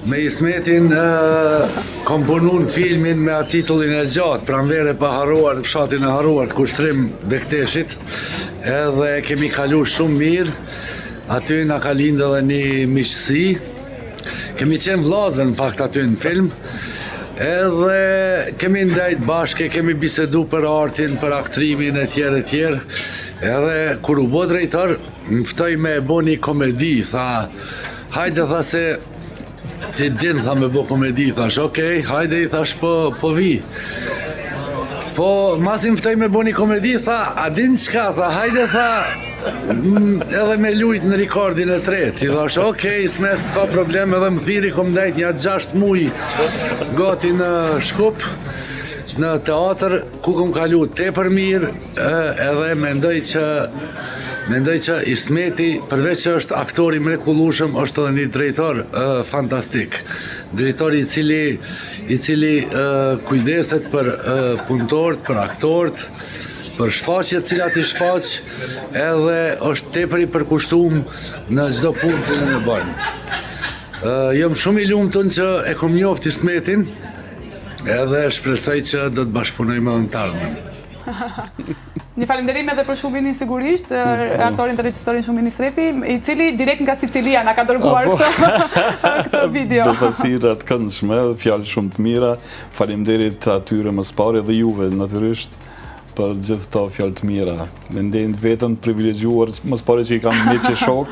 Me Ismetin kom punu në filmin me atë titullin e gjatë, Pranvere pa harruar, fshatin e harruar të kushtrim Bekteshit, edhe kemi kalu shumë mirë, aty na ka lindë edhe një miqësi, kemi qenë vllazën në fakt aty në film, edhe kemi ndajt bashke, kemi bisedu për artin, për aktrimin e tjerë, edhe kur u bë drejtor, më ftoi me bo një komedi, tha, hajde tha se ti din, tha me bo komedi, thash, okej, hajde i thash po vi. Po, mas i më ftoj me bo një komedi, tha, a din qka, tha, hajde, tha, edhe me lujt në rekordin e tret. I thash, okej, Ismet, s'ka problem, edhe më thiri, kom dajt një 6 muj gati në Shkup, në teatr, ku kom kalu tepër mirë, edhe mendoj që Ismeti, përveç që është aktor i mrekullueshëm, është edhe një drejtor fantastik. Drejtor i cili kujdeset për punëtorët, për aktorët, për shfaqjet cilat i shfaq, edhe është tepër i përkushtuar në çdo punë që e bën. Jam shumë i lumtur që e kom njoft Ismetin, edhe shpresoj që do të bashkëpunojmë në të ardhmen. Një falenderim edhe për Shuminin sigurisht, aktorin dhe regjistorin Shumini Srefi, i cili direkt nga Sicilia na ka dërguar këtë video. Do pasira të këndshme, fjalë shumë të mira, faleminderit atyre më së pari dhe juve natyrisht për gjithë këto fjalë të mira. Mendoj vetëm privilegjuar më së pari që i kam miq e shok.